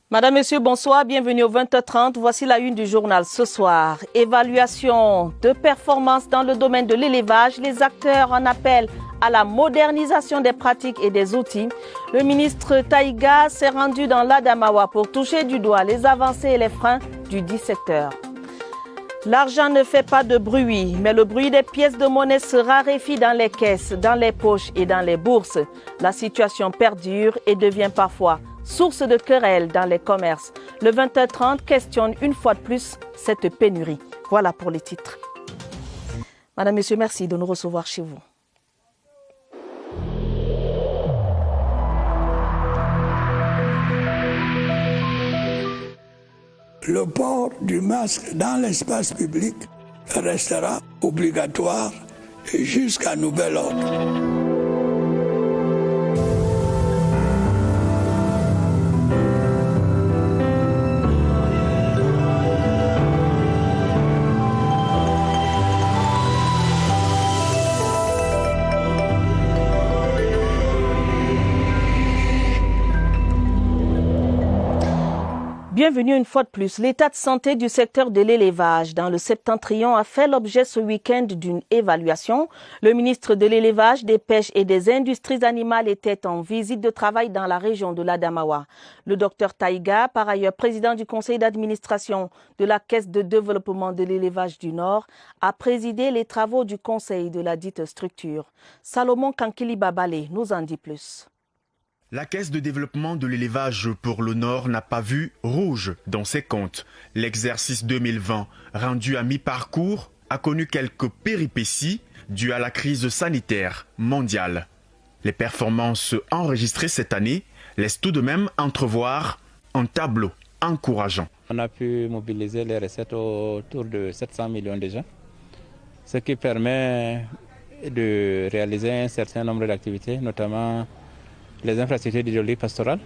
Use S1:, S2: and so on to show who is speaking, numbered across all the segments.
S1: Madame, Monsieur, bonsoir, bienvenue au 20h30. Voici la une du journal ce soir. Évaluation de performance dans le domaine de l'élevage. Les acteurs en appellent à la modernisation des pratiques et des outils. Le ministre Taïga s'est rendu dans l'Adamawa pour toucher du doigt les avancées et les freins du dit secteur. L'argent ne fait pas de bruit, mais le bruit des pièces de monnaie se raréfie dans les caisses, dans les poches et dans les bourses. La situation perdure et devient parfois source de querelles dans les commerces. Le 20h30 questionne une fois de plus cette pénurie. Voilà pour les titres. Madame, Monsieur, merci de nous recevoir chez vous.
S2: Le port du masque dans l'espace public restera obligatoire jusqu'à nouvel ordre.
S1: Bienvenue une fois de plus. L'état de santé du secteur de l'élevage dans le Septentrion a fait l'objet ce week-end d'une évaluation. Le ministre de l'élevage, des pêches et des industries animales était en visite de travail dans la région de l'Adamawa. Le docteur Taïga, par ailleurs président du conseil d'administration de la Caisse de développement de l'élevage du Nord, a présidé les travaux du conseil de la dite structure. Salomon Kankili Babale nous en dit plus.
S3: La Caisse de développement de l'élevage pour le Nord n'a pas vu rouge dans ses comptes. L'exercice 2020, rendu à mi-parcours, a connu quelques péripéties dues à la crise sanitaire mondiale. Les performances enregistrées cette année laissent tout de même entrevoir un tableau encourageant.
S4: On a pu mobiliser les recettes autour de 700 millions déjà, ce qui permet de réaliser un certain nombre d'activités, notamment les infrastructures d'hydraulique pastorale,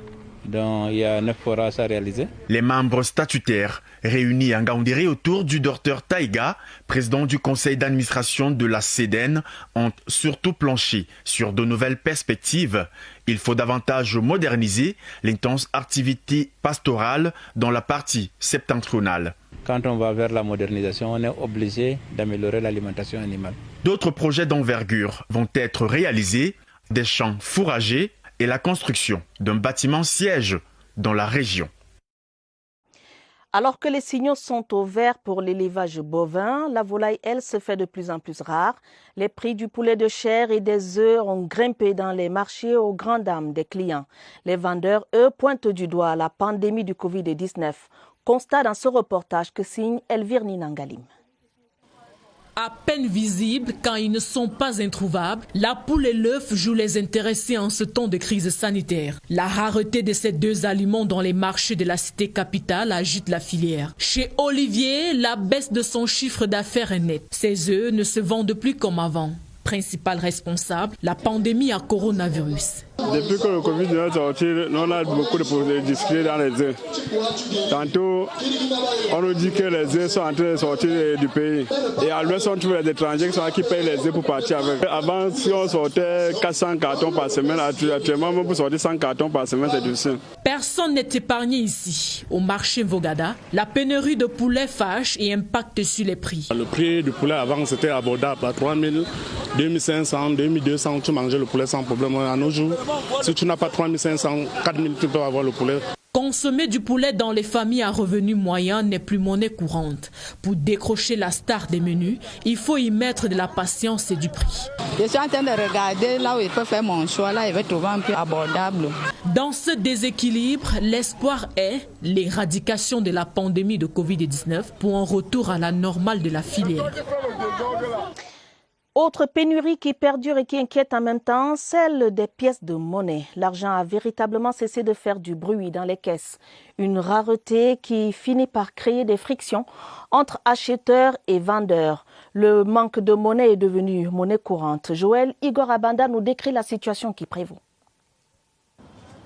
S4: dont il y a 9 forages à réaliser.
S3: Les membres statutaires réunis en Gaoundéré autour du docteur Taïga, président du conseil d'administration de la CEDEN, ont surtout planché sur de nouvelles perspectives. Il faut davantage moderniser l'intense activité pastorale dans la partie septentrionale.
S4: Quand on va vers la modernisation, on est obligé d'améliorer l'alimentation animale.
S3: D'autres projets d'envergure vont être réalisés, des champs fourragers, et la construction d'un bâtiment siège dans la région.
S1: Alors que les signaux sont au vert pour l'élevage bovin, la volaille, elle, se fait de plus en plus rare. Les prix du poulet de chair et des œufs ont grimpé dans les marchés aux grandes dames des clients. Les vendeurs, eux, pointent du doigt la pandémie du Covid-19. Constat dans ce reportage que signe Elvire Ninangalim.
S5: À peine visibles quand ils ne sont pas introuvables, la poule et l'œuf jouent les intéressés en ce temps de crise sanitaire. La rareté de ces deux aliments dans les marchés de la cité capitale agite la filière. Chez Olivier, la baisse de son chiffre d'affaires est nette. Ses œufs ne se vendent plus comme avant. Principal responsable, la pandémie à coronavirus.
S6: Depuis que le Covid est sorti, on a beaucoup de difficultés dans les œufs. Tantôt, on nous dit que les œufs sont en train de sortir du pays. Et à l'ouest, on trouve les étrangers qui sont là qui payent les œufs pour partir avec. Avant, si on sortait 400 cartons par semaine, actuellement, même pour sortir 100 cartons par semaine, c'est difficile.
S5: Personne n'est épargné ici. Au marché Vogada, la pénurie de poulet fâche et impacte sur les prix.
S6: Le prix du poulet avant, c'était abordable. À 3 000, 2500, 2200, tu mangeais le poulet sans problème. À nos jours, si tu n'as pas 3500, 4000, tu peux avoir le poulet.
S5: Consommer du poulet dans les familles à revenus moyens n'est plus monnaie courante. Pour décrocher la star des menus, il faut y mettre de la patience et du prix.
S7: Je suis en train de regarder là où il peut faire mon choix, là il va trouver un prix abordable.
S5: Dans ce déséquilibre, l'espoir est l'éradication de la pandémie de Covid-19 pour un retour à la normale de la filière.
S1: Autre pénurie qui perdure et qui inquiète en même temps, celle des pièces de monnaie. L'argent a véritablement cessé de faire du bruit dans les caisses. Une rareté qui finit par créer des frictions entre acheteurs et vendeurs. Le manque de monnaie est devenu monnaie courante. Joël Igor Abanda nous décrit la situation qui prévaut.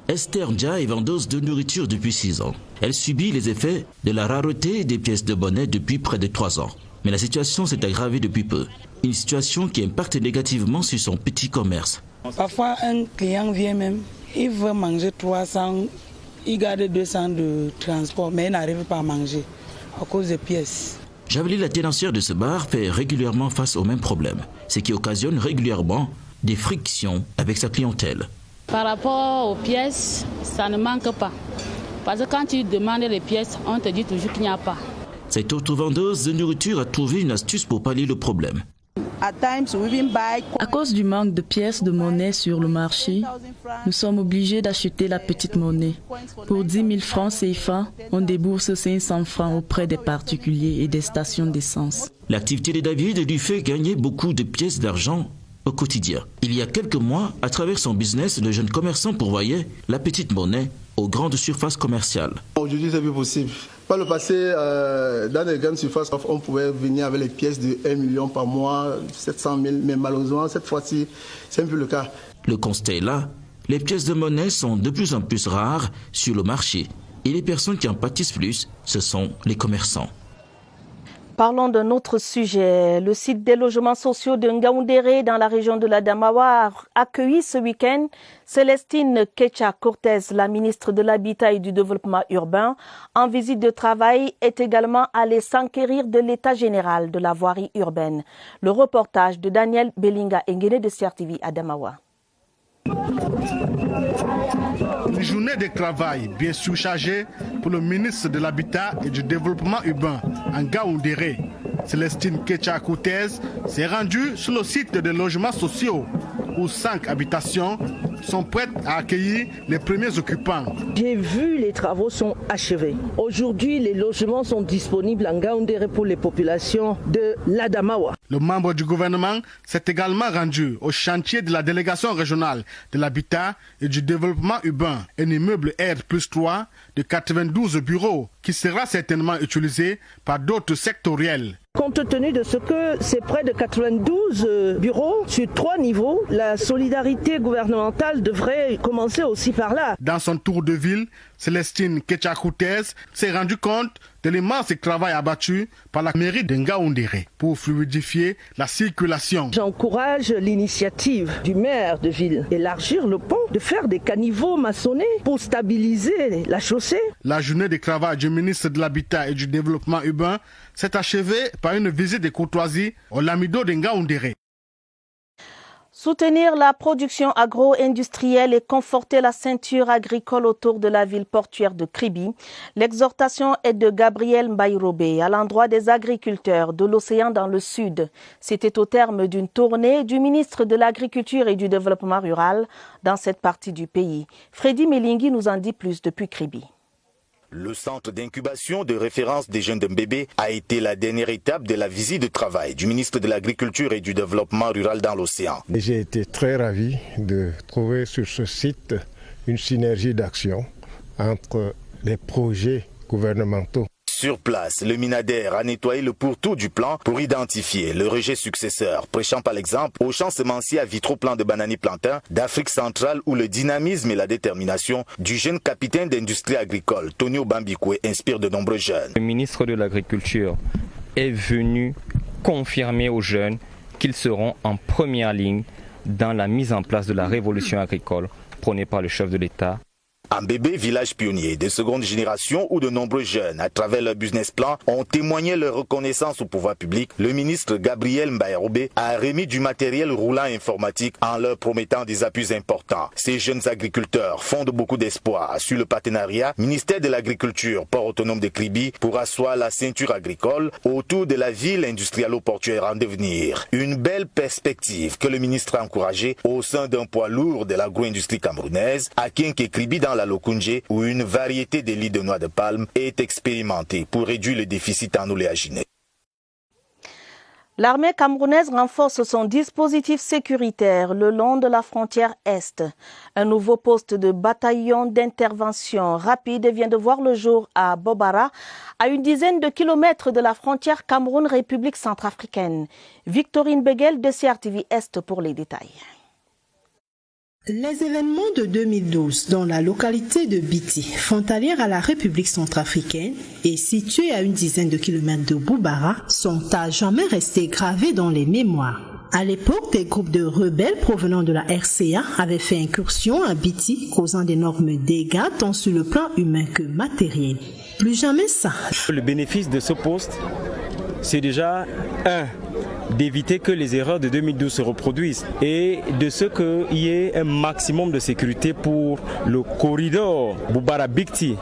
S8: Esther Ndia est vendeuse de nourriture depuis 6 ans. Elle subit les effets de la rareté des pièces de monnaie depuis près de 3 ans. Mais la situation s'est aggravée depuis peu. Une situation qui impacte négativement sur son petit commerce.
S9: Parfois, un client vient même, il veut manger 300
S7: Ils gardent 200 de transport, mais ils n'arrivent pas à manger à cause des pièces.
S8: Javeli, la tenancière de ce bar, fait régulièrement face aux mêmes problèmes, ce qui occasionne régulièrement des frictions avec sa clientèle.
S9: Par rapport aux pièces, ça ne manque pas. Parce que quand tu demandes les pièces, on te dit toujours qu'il n'y a pas.
S8: Cette autre vendeuse de nourriture a trouvé une astuce pour pallier le problème.
S10: À cause du manque de pièces de monnaie sur le marché, nous sommes obligés d'acheter la petite monnaie. Pour 10 000 francs CFA, on débourse 500 francs auprès des particuliers et des stations d'essence.
S8: L'activité de David lui fait gagner beaucoup de pièces d'argent au quotidien. Il y a quelques mois, à travers son business, le jeune commerçant pourvoyait la petite monnaie aux grandes surfaces commerciales.
S11: Aujourd'hui, c'est plus possible. Par le passé, dans les grandes surfaces, on pouvait venir avec les pièces de 1 million par mois, 700 000, mais malheureusement, cette fois-ci, c'est un peu le cas.
S8: Le constat est là, les pièces de monnaie sont de plus en plus rares sur le marché. Et les personnes qui en pâtissent plus, ce sont les commerçants.
S1: Parlons d'un autre sujet. Le site des logements sociaux de Ngaoundéré dans la région de l'Adamawa a accueilli ce week-end Célestine Kecha-Cortez, la ministre de l'Habitat et du Développement urbain. En visite de travail, est également allée s'enquérir de l'état général de la voirie urbaine. Le reportage de Daniel Belinga Engene de CRTV Adamawa.
S12: Une journée de travail bien surchargée pour le ministre de l'Habitat et du Développement urbain en Ngaoundéré. Célestine Kecha-Cortez s'est rendue sur le site des logements sociaux où 5 habitations sont prêtes à accueillir les premiers occupants.
S13: J'ai vu les travaux sont achevés. Aujourd'hui, les logements sont disponibles en Ngaoundéré pour les populations de l'Adamawa.
S12: Le membre du gouvernement s'est également rendu au chantier de la délégation régionale de l'habitat et du développement urbain, un immeuble R+3 de 92 bureaux qui sera certainement utilisé par d'autres sectoriels.
S13: Compte tenu de ce que c'est près de 92 bureaux sur 3 niveaux, la solidarité gouvernementale devrait commencer aussi par là.
S12: Dans son tour de ville, Célestine Kecha-Cortez s'est rendu compte de l'immense travail abattu par la mairie de Ngaoundéré pour fluidifier la circulation.
S13: J'encourage l'initiative du maire de ville d'élargir le pont, de faire des caniveaux maçonnés pour stabiliser la chaussée.
S12: La journée de travail du ministre de l'Habitat et du Développement urbain s'est achevée par une visite de courtoisie au Lamido de Ngaoundéré.
S1: Soutenir la production agro-industrielle et conforter la ceinture agricole autour de la ville portuaire de Kribi. L'exhortation est de Gabriel Mbaye-Robé à l'endroit des agriculteurs de l'océan dans le sud. C'était au terme d'une tournée du ministre de l'Agriculture et du Développement rural dans cette partie du pays. Freddy Melingui nous en dit plus depuis Kribi.
S14: Le centre d'incubation de référence des jeunes d'Mbébé a été la dernière étape de la visite de travail du ministre de l'Agriculture et du Développement rural dans l'océan.
S15: J'ai été très ravi de trouver sur ce site une synergie d'action entre les projets gouvernementaux.
S14: Sur place, le Minader a nettoyé le pourtour du plan pour identifier le rejet successeur, prêchant par l'exemple au champ semencier à vitroplan de bananiers plantains d'Afrique centrale où le dynamisme et la détermination du jeune capitaine d'industrie agricole, Tonio Bambikwe, inspire de nombreux jeunes.
S16: Le ministre de l'Agriculture est venu confirmer aux jeunes qu'ils seront en première ligne dans la mise en place de la révolution agricole prônée par le chef de l'État.
S14: Mbébé, village pionnier de seconde génération où de nombreux jeunes, à travers leur business plan, ont témoigné leur reconnaissance au pouvoir public, le ministre Gabriel Mbaye-Robé a remis du matériel roulant informatique en leur promettant des appuis importants. Ces jeunes agriculteurs fondent beaucoup d'espoir sur le partenariat ministère de l'Agriculture, port autonome de Kribi, pour asseoir la ceinture agricole autour de la ville industrielle-portuaire en devenir. Une belle perspective que le ministre a encouragée au sein d'un poids lourd de l'agro-industrie camerounaise, à Kribi dans la Lokunje, où une variété de lits de noix de palme est expérimentée pour réduire le déficit en oléagineux.
S1: L'armée camerounaise renforce son dispositif sécuritaire le long de la frontière Est. Un nouveau poste de bataillon d'intervention rapide vient de voir le jour à Bobara, à une dizaine de kilomètres de la frontière Cameroun-République centrafricaine. Victorine Beguel de CRTV Est pour les détails.
S17: Les événements de 2012 dans la localité de Biti, frontalière à la République centrafricaine et située à une dizaine de kilomètres de Boubara, sont à jamais restés gravés dans les mémoires. À l'époque, des groupes de rebelles provenant de la RCA avaient fait incursion à Biti, causant d'énormes dégâts tant sur le plan humain que matériel. Plus jamais ça.
S18: Le bénéfice de ce poste, c'est déjà d'éviter que les erreurs de 2012 se reproduisent et de ce qu'il y ait un maximum de sécurité pour le corridor Boubara-Bikti.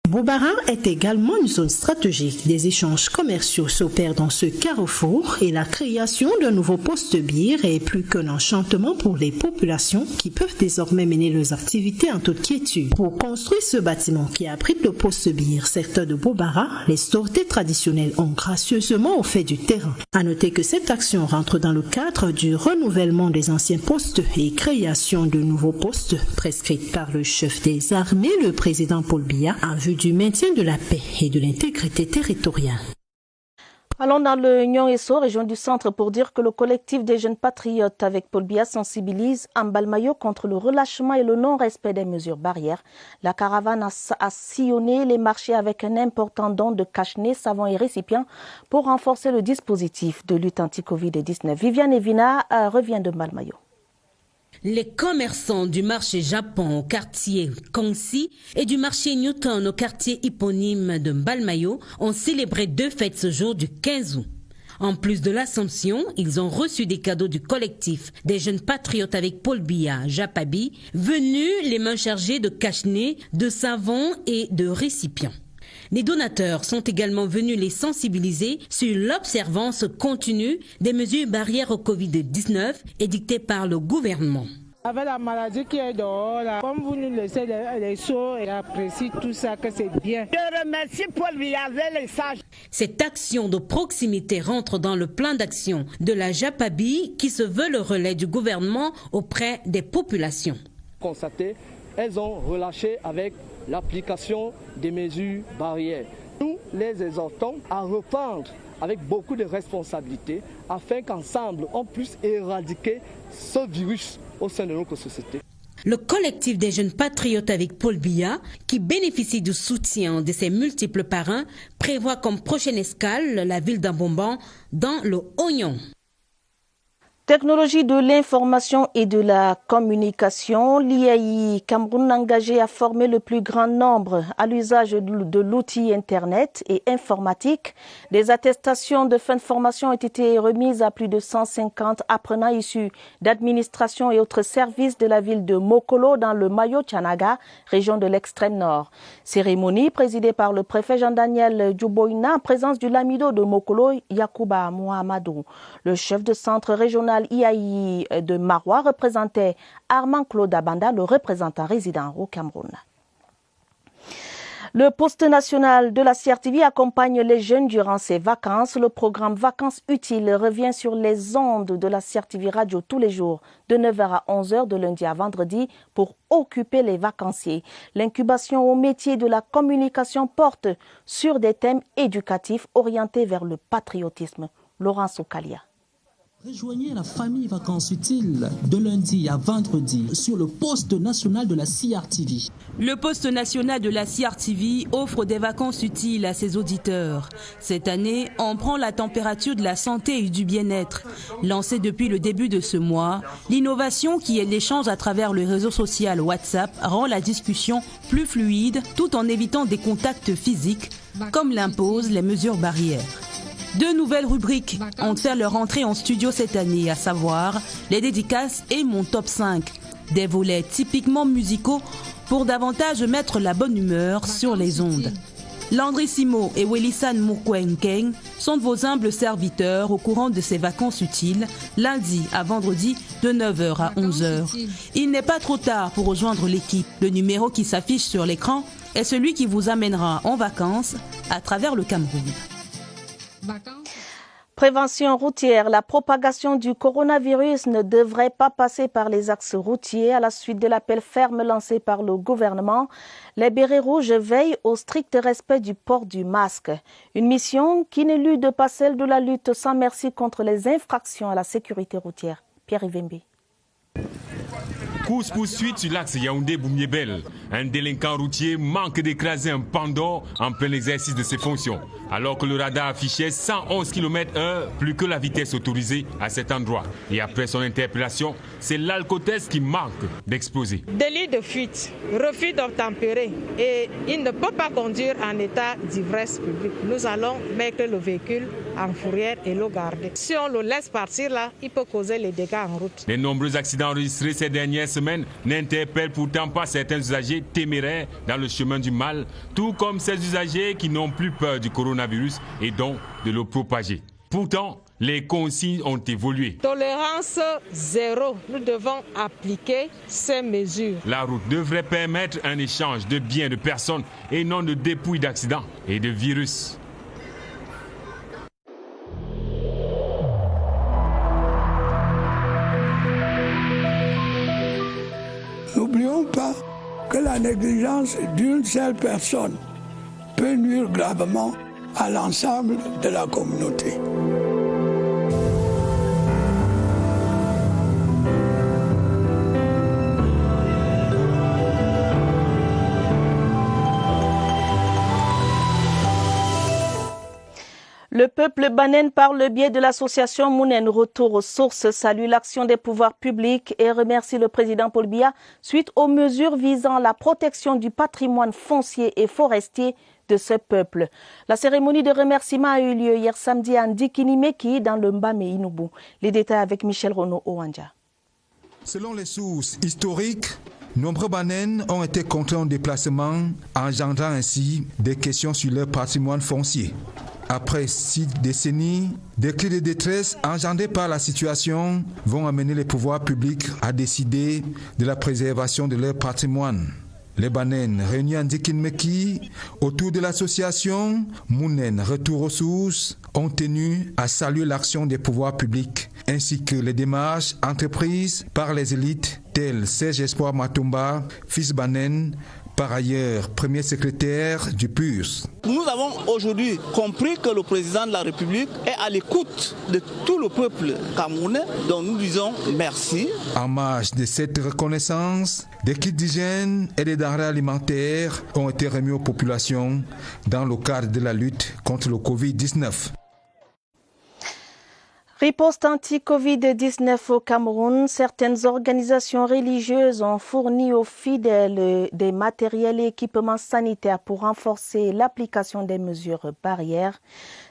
S17: Boubara est également une zone stratégique. Des échanges commerciaux s'opèrent dans ce carrefour et la création d'un nouveau poste Bir est plus qu'un enchantement pour les populations qui peuvent désormais mener leurs activités en toute quiétude. Pour construire ce bâtiment qui abrite le poste Bir, secteur de Boubara, les sorties traditionnelles ont gracieusement offert du terrain. À noter que cette action rentre dans le cadre du renouvellement des anciens postes et création de nouveaux postes prescrites par le chef des armées, le président Paul Biya, en vue du maintien de la paix et de l'intégrité territoriale.
S1: Allons dans le Nion-Esso, région du centre, pour dire que le collectif des jeunes patriotes avec Paul Biya sensibilise en Mbalmayo contre le relâchement et le non-respect des mesures barrières. La caravane a sillonné les marchés avec un important don de cache-nez, savons et récipients pour renforcer le dispositif de lutte anti-Covid-19. Viviane Evina revient de Mbalmayo.
S19: Les commerçants du marché Japon au quartier Kongsi et du marché Newton au quartier éponyme de Mbalmayo ont célébré 2 fêtes ce jour du 15 août. En plus de l'Assomption, ils ont reçu des cadeaux du collectif des jeunes patriotes avec Paul Biya, Japabi, venus les mains chargées de cache-nez, de savons et de récipients. Les donateurs sont également venus les sensibiliser sur l'observance continue des mesures barrières au Covid-19 édictées par le gouvernement.
S20: Avec la maladie qui est dehors, là, comme vous nous laissez les choses, et apprécie tout ça, que c'est bien. Je remercie Paul Biya, les sages.
S19: Cette action de proximité rentre dans le plan d'action de la Japabi qui se veut le relais du gouvernement auprès des populations.
S21: Constaté, elles ont relâché avec l'application des mesures barrières. Nous les exhortons à reprendre avec beaucoup de responsabilités afin qu'ensemble on puisse éradiquer ce virus au sein de notre société.
S19: Le collectif des jeunes patriotes avec Paul Biya, qui bénéficie du soutien de ses multiples parrains, prévoit comme prochaine escale la ville d'Ambomban dans le Oignon.
S1: Technologie de l'information et de la communication, l'IAI Cameroun engagé à former le plus grand nombre à l'usage de l'outil Internet et informatique. Des attestations de fin de formation ont été remises à plus de 150 apprenants issus d'administration et autres services de la ville de Mokolo dans le Mayo-Tchanaga, région de l'extrême nord. Cérémonie présidée par le préfet Jean-Daniel Djouboïna en présence du lamido de Mokolo, Yacouba Mohamadou. Le chef de centre régional IAI de Marois représentait Armand Claude Abanda, le représentant résident au Cameroun. Le poste national de la CRTV accompagne les jeunes durant ces vacances. Le programme Vacances utiles revient sur les ondes de la CRTV Radio tous les jours de 9h à 11h de lundi à vendredi pour occuper les vacanciers. L'incubation au métier de la communication porte sur des thèmes éducatifs orientés vers le patriotisme. Laurence Okalia.
S22: Rejoignez la famille Vacances Utiles de lundi à vendredi sur le poste national de la CRTV.
S23: Le poste national de la CRTV offre des vacances utiles à ses auditeurs. Cette année, on prend la température de la santé et du bien-être. Lancée depuis le début de ce mois, l'innovation qui est l'échange à travers le réseau social WhatsApp rend la discussion plus fluide tout en évitant des contacts physiques, comme l'imposent les mesures barrières. 2 nouvelles rubriques ont fait leur entrée en studio cette année, à savoir les dédicaces et mon top 5. Des volets typiquement musicaux pour davantage mettre la bonne humeur sur les ondes. Landry Simo et Welissan Moukwenkeng sont vos humbles serviteurs au courant de ces vacances utiles, lundi à vendredi de 9h à 11h. Il n'est pas trop tard pour rejoindre l'équipe. Le numéro qui s'affiche sur l'écran est celui qui vous amènera en vacances à travers le Cameroun.
S1: Prévention routière. La propagation du coronavirus ne devrait pas passer par les axes routiers à la suite de l'appel ferme lancé par le gouvernement. Les bérets rouges veillent au strict respect du port du masque. Une mission qui n'élude pas celle de la lutte sans merci contre les infractions à la sécurité routière. Pierre Ivembe.
S2: Course-poursuite sur l'axe Yaoundé-Boumiébel. Un délinquant routier manque d'écraser un pandore en plein exercice de ses fonctions. Alors que le radar affichait 111 km/h, plus que la vitesse autorisée à cet endroit. Et après son interpellation, c'est l'alcotest qui manque d'exploser.
S20: Délit de fuite, refus d'obtempérer et il ne peut pas conduire en état d'ivresse publique. Nous allons mettre le véhicule en fourrière et le garder. Si on le laisse partir là, il peut causer les dégâts en route.
S2: Les nombreux accidents enregistrés ces dernières semaines n'interpellent pourtant pas certains usagers téméraires dans le chemin du mal, tout comme ces usagers qui n'ont plus peur du coronavirus et donc de le propager. Pourtant, les consignes ont évolué.
S20: Tolérance zéro. Nous devons appliquer ces mesures.
S2: La route devrait permettre un échange de biens de personnes et non de dépouilles d'accidents et de virus.
S3: N'oublions pas que la négligence d'une seule personne peut nuire gravement à l'ensemble de la communauté.
S1: Le peuple banène, par le biais de l'association Mounen Retour aux sources, salue l'action des pouvoirs publics et remercie le président Paul Biya suite aux mesures visant la protection du patrimoine foncier et forestier de ce peuple. La cérémonie de remerciement a eu lieu hier samedi à Ndikinimeki dans le Mbamé Inubu. Les détails avec Michel Renaud Owanja.
S4: Selon les sources historiques, nombreux Banènes ont été contraints en déplacement, engendrant ainsi des questions sur leur patrimoine foncier. Après 6 décennies, des cris de détresse engendrés par la situation vont amener les pouvoirs publics à décider de la préservation de leur patrimoine. Les Banènes réunis à Ndikinimeki autour de l'association Mounen Retour aux sources ont tenu à saluer l'action des pouvoirs publics ainsi que les démarches entreprises par les élites telles Serge Espoir Matumba, fils Banène, par ailleurs premier secrétaire du PURS.
S24: Nous avons aujourd'hui compris que le président de la République est à l'écoute de tout le peuple camerounais, dont nous disons merci.
S4: En marge de cette reconnaissance, des kits d'hygiène et des denrées alimentaires ont été remis aux populations dans le cadre de la lutte contre le Covid-19.
S1: Riposte anti-Covid-19 au Cameroun, certaines organisations religieuses ont fourni aux fidèles des matériels et équipements sanitaires pour renforcer l'application des mesures barrières.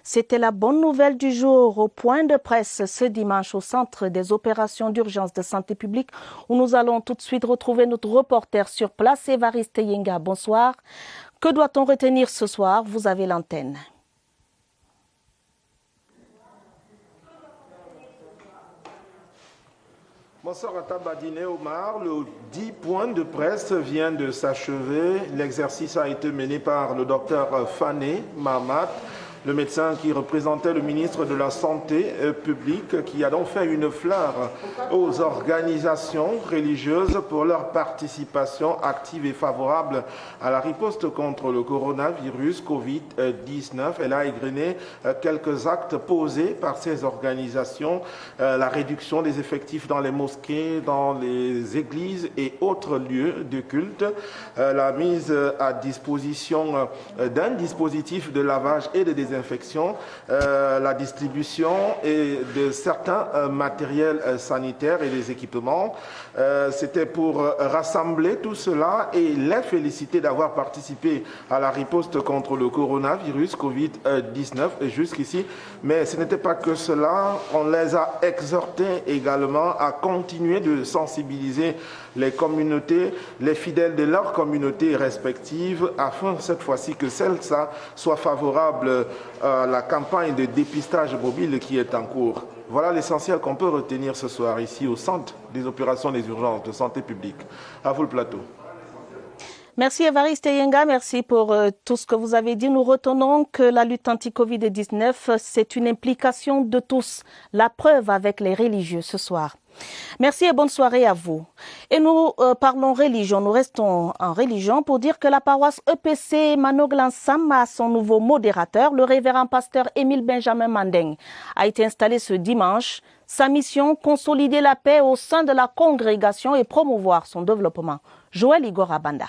S1: C'était la bonne nouvelle du jour au point de presse ce dimanche au Centre des opérations d'urgence de santé publique où nous allons tout de suite retrouver notre reporter sur place, Évariste Yenga. Bonsoir. Que doit-on retenir ce soir? Vous avez l'antenne.
S25: Bonsoir à Tabadine Omar. Le 10 points de presse vient de s'achever. L'exercice a été mené par le docteur Fané Mahamat, le médecin qui représentait le ministre de la Santé publique, qui a donc fait une fleur aux organisations religieuses pour leur participation active et favorable à la riposte contre le coronavirus Covid-19. Elle a égrené quelques actes posés par ces organisations, la réduction des effectifs dans les mosquées, dans les églises et autres lieux de culte, la mise à disposition d'un dispositif de lavage et de désinfection, la distribution et de certains matériels sanitaires et des équipements. C'était pour rassembler tout cela et les féliciter d'avoir participé à la riposte contre le coronavirus Covid-19 jusqu'ici. Mais ce n'était pas que cela, on les a exhortés également à continuer de sensibiliser les communautés, les fidèles de leurs communautés respectives, afin cette fois-ci que celle-ci soit favorable à la campagne de dépistage mobile qui est en cours. Voilà l'essentiel qu'on peut retenir ce soir ici au Centre des opérations des urgences de santé publique. À vous le plateau.
S1: Merci Évariste Yenga, merci pour tout ce que vous avez dit. Nous retenons que la lutte anti-Covid-19, c'est une implication de tous. La preuve avec les religieux ce soir. Merci et bonne soirée à vous. Et nous parlons religion, nous restons en religion pour dire que la paroisse EPC Manoglansam a son nouveau modérateur, le révérend pasteur Émile Benjamin Mandeng, a été installé ce dimanche. Sa mission, consolider la paix au sein de la congrégation et promouvoir son développement. Joël Igor Abanda.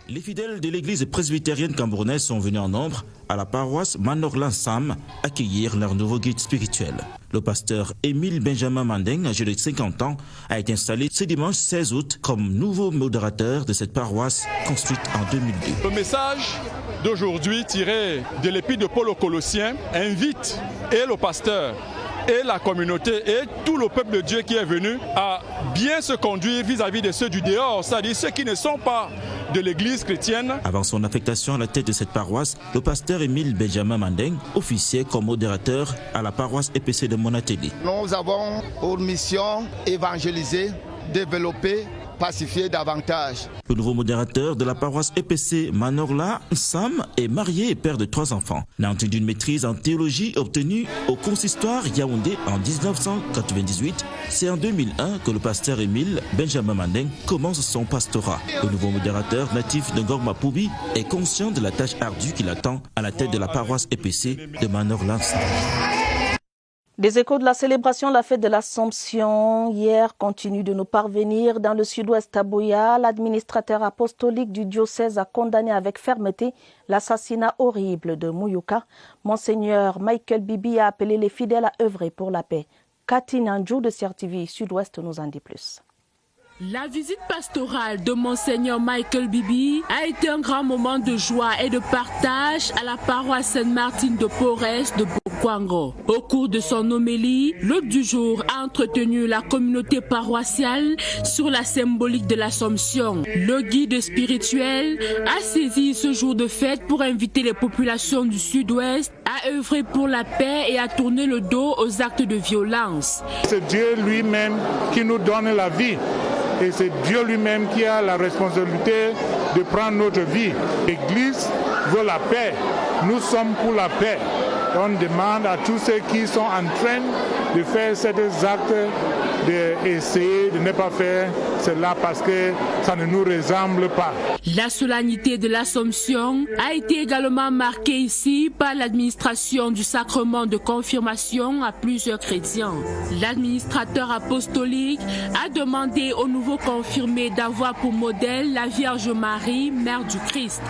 S8: Les fidèles de l'église presbytérienne camerounaise sont venus en nombre à la paroisse Manoglansam accueillir leur nouveau guide spirituel. Le pasteur Émile Benjamin Mandeng, âgé de 50 ans, a été installé ce dimanche 16 août comme nouveau modérateur de cette paroisse construite en 2002.
S5: Le message d'aujourd'hui tiré de l'épître de Paul aux Colossiens invite et le pasteur et la communauté et tout le peuple de Dieu qui est venu à bien se conduire vis-à-vis de ceux du dehors, c'est-à-dire ceux qui ne sont pas de l'église chrétienne.
S8: Avant son affectation à la tête de cette paroisse, le pasteur Émile Benjamin Mandeng officiait comme modérateur à la paroisse EPC de Monateli.
S6: Nous avons pour mission évangéliser, développer, pacifier davantage.
S8: Le nouveau modérateur de la paroisse EPC Manoglansam est marié et père de 3 enfants. Nanti d'une maîtrise en théologie obtenue au consistoire Yaoundé en 1998, c'est en 2001 que le pasteur Émile Benjamin Mandeng commence son pastorat. Le nouveau modérateur natif de Ngorma Poubi est conscient de la tâche ardue qui l'attend à la tête de la paroisse EPC de Manoglansam.
S1: Des échos de la célébration de la fête de l'Assomption hier continuent de nous parvenir. Dans le sud-ouest à Buea, l'administrateur apostolique du diocèse a condamné avec fermeté l'assassinat horrible de Mouyouka. Monseigneur Michael Bibi a appelé les fidèles à œuvrer pour la paix. Cathy Nanjou de CRTV Sud-Ouest nous en dit plus.
S7: La visite pastorale de Monseigneur Michael Bibi a été un grand moment de joie et de partage à la paroisse Sainte-Martine de Porès de Bokwango. Au cours de son homélie, l'hôte du jour a entretenu la communauté paroissiale sur la symbolique de l'Assomption. Le guide spirituel a saisi ce jour de fête pour inviter les populations du Sud-Ouest à œuvrer pour la paix et à tourner le dos aux actes de violence.
S9: C'est Dieu lui-même qui nous donne la vie. Et c'est Dieu lui-même qui a la responsabilité de prendre notre vie. L'Église veut la paix. Nous sommes pour la paix. On demande à tous ceux qui sont en train de faire ces actes d'essayer de ne pas faire cela parce que ça ne nous ressemble pas.
S7: La solennité de l'Assomption a été également marquée ici par l'administration du sacrement de confirmation à plusieurs chrétiens. L'administrateur apostolique a demandé aux nouveaux confirmés d'avoir pour modèle la Vierge Marie, Mère du Christ.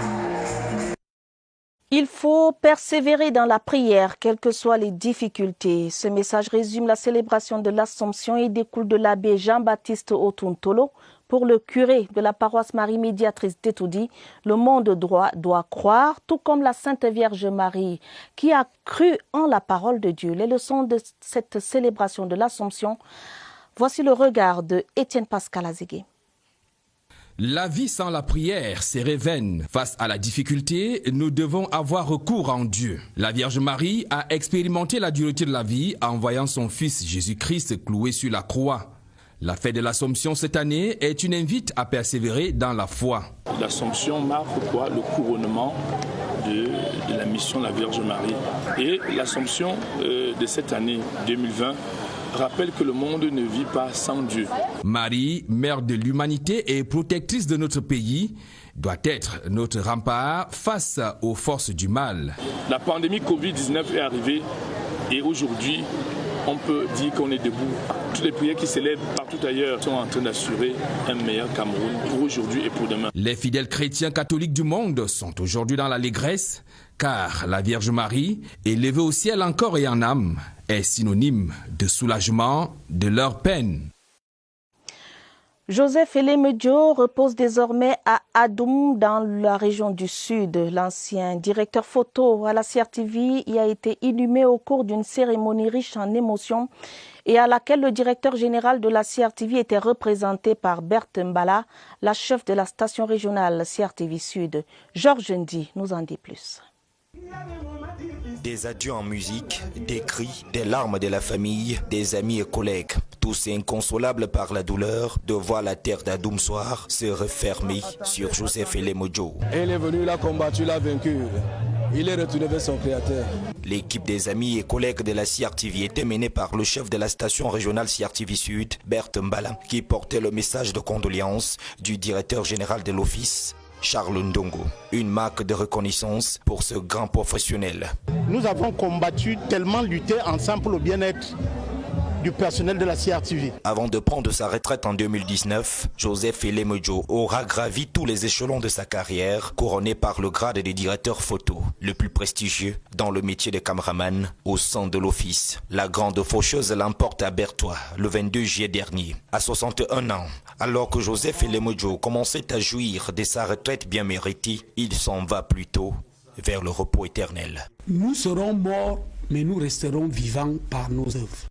S1: Il faut persévérer dans la prière, quelles que soient les difficultés. Ce message résume la célébration de l'Assomption et découle de l'abbé Jean-Baptiste Otuntolo. Pour le curé de la paroisse Marie Médiatrice d'Etoudi, le monde doit croire, tout comme la Sainte Vierge Marie, qui a cru en la parole de Dieu. Les leçons de cette célébration de l'Assomption, voici le regard de Étienne Pascal Azégué.
S10: La vie sans la prière serait vaine. Face à la difficulté, nous devons avoir recours en Dieu. La Vierge Marie a expérimenté la dureté de la vie en voyant son Fils Jésus-Christ cloué sur la croix. La fête de l'Assomption cette année est une invite à persévérer dans la foi.
S26: L'Assomption marque quoi? Le couronnement de la mission de la Vierge Marie. Et l'Assomption de cette année 2020 rappelle que le monde ne vit pas sans Dieu.
S10: Marie, mère de l'humanité et protectrice de notre pays, doit être notre rempart face aux forces du mal.
S26: La pandémie Covid-19 est arrivée et aujourd'hui, on peut dire qu'on est debout. Toutes les prières qui s'élèvent partout ailleurs sont en train d'assurer un meilleur Cameroun pour aujourd'hui et pour demain.
S10: Les fidèles chrétiens catholiques du monde sont aujourd'hui dans l'allégresse, car la Vierge Marie, élevée au ciel en corps et en âme, est synonyme de soulagement de leur peine.
S1: Joseph Elemedjo repose désormais à Adoum dans la région du Sud. L'ancien directeur photo à la CRTV y a été inhumé au cours d'une cérémonie riche en émotions et à laquelle le directeur général de la CRTV était représenté par Berthe Mbala, la chef de la station régionale CRTV Sud. Georges Ndi nous en dit plus.
S27: Des adieux en musique, des cris, des larmes de la famille, des amis et collègues. Tous inconsolables par la douleur de voir la terre d'Adoum Soir se refermer sur Joseph Elemedjo.
S28: Elle est venue, elle a combattu, elle a vaincu.
S11: il est retourné vers son créateur.
S27: L'équipe des amis et collègues de la CRTV était menée par le chef de la station régionale CRTV Sud, Bert Mbala, qui portait le message de condoléances du directeur général de l'office, Charles Ndongo. Une marque de reconnaissance pour ce grand professionnel.
S12: Nous avons combattu, tellement lutté ensemble pour le bien-être du personnel de la CRTV.
S27: Avant de prendre sa retraite en 2019, Joseph Elemejo aura gravi tous les échelons de sa carrière, couronné par le grade de directeur photo, le plus prestigieux dans le métier de caméraman au sein de l'office. La grande faucheuse l'emporte à Berthois le 22 juillet dernier, à 61 ans. Alors que Joseph Elemejo commençait à jouir de sa retraite bien méritée, il s'en va plutôt vers le repos éternel.
S13: Nous serons morts, mais nous resterons vivants par nos œuvres.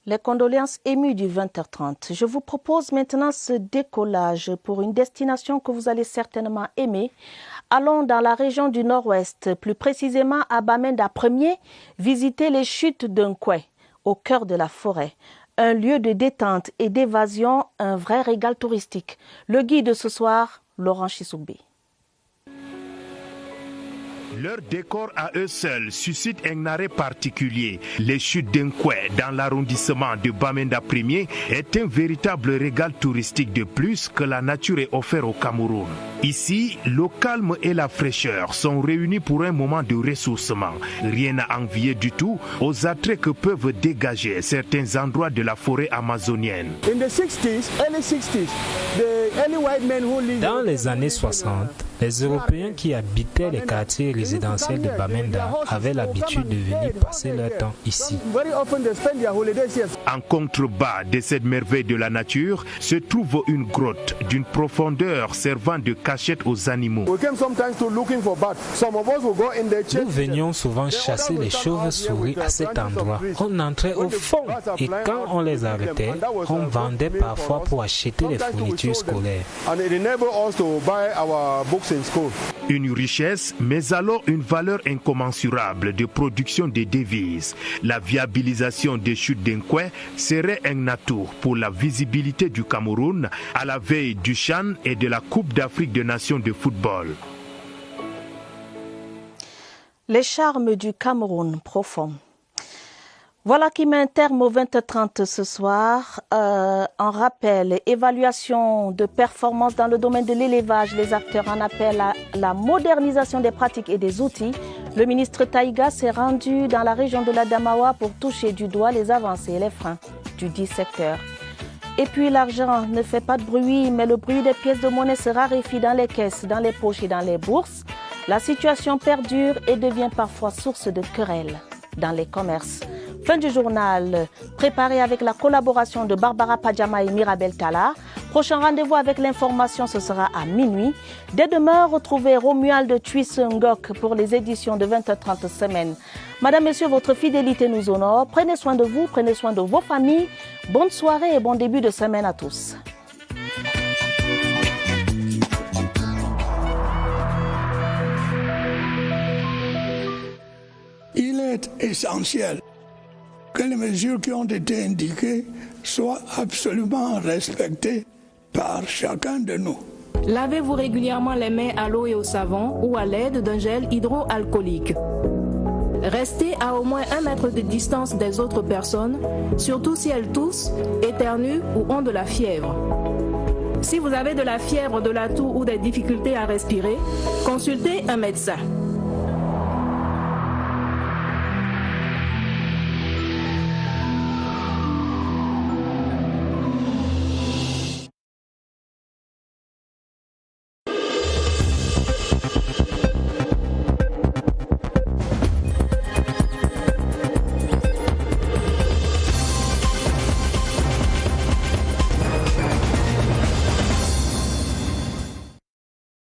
S1: Les condoléances émues du 20h30. Je vous propose maintenant ce décollage pour une destination que vous allez certainement aimer. Allons dans la région du Nord-Ouest, plus précisément à Bamenda 1er, visiter les chutes d'Nkwe, au cœur de la forêt. Un lieu de détente et d'évasion, un vrai régal touristique. Le guide de ce soir, Laurent Chissoubé.
S14: Leur décor à eux seuls suscite un arrêt particulier. Les chutes d'Nkwe dans l'arrondissement de Bamenda 1er est un véritable régal touristique de plus que la nature est offerte au Cameroun. Ici, le calme et la fraîcheur sont réunis pour un moment de ressourcement. Rien à envier du tout aux attraits que peuvent dégager certains endroits de la forêt amazonienne.
S15: Dans les années 60, les Européens qui habitaient les quartiers résidentiels de Bamenda avaient l'habitude de venir passer leur temps ici.
S14: En contrebas de cette merveille de la nature se trouve une grotte d'une profondeur servant de cachette aux animaux.
S15: Nous venions souvent chasser les chauves-souris à cet endroit. On entrait au fond et quand on les arrêtait, on vendait parfois pour acheter les fournitures scolaires.
S14: Une richesse, mais alors une valeur incommensurable de production des devises. La viabilisation des chutes d'Nkwe serait un atout pour la visibilité du Cameroun à la veille du CHAN et de la Coupe d'Afrique des Nations de football.
S1: Les charmes du Cameroun profond. Voilà qui met un terme au 20h30 ce soir. En rappel, évaluation de performance dans le domaine de l'élevage. Les acteurs en appellent à la modernisation des pratiques et des outils. Le ministre Taïga s'est rendu dans la région de l'Adamawa pour toucher du doigt les avancées et les freins du dit secteur. Et puis l'argent ne fait pas de bruit, mais le bruit des pièces de monnaie se raréfie dans les caisses, dans les poches et dans les bourses. La situation perdure et devient parfois source de querelles dans les commerces. Fin du journal, préparé avec la collaboration de Barbara Padjama et Mirabel Tala. Prochain rendez-vous avec l'information, ce sera à minuit. Dès demain, retrouvez Romuald Tuisungok pour les éditions de 20h30 semaine. Madame, Messieurs, votre fidélité nous honore. Prenez soin de vous, prenez soin de vos familles. Bonne soirée et bon début de semaine à tous.
S3: Il est essentiel que les mesures qui ont été indiquées soient absolument respectées par chacun de nous.
S16: Lavez-vous régulièrement les mains à l'eau et au savon ou à l'aide d'un gel hydroalcoolique. Restez à au moins 1 mètre de distance des autres personnes, surtout si elles toussent, éternuent ou ont de la fièvre. Si vous avez de la fièvre, de la toux ou des difficultés à respirer, consultez un médecin.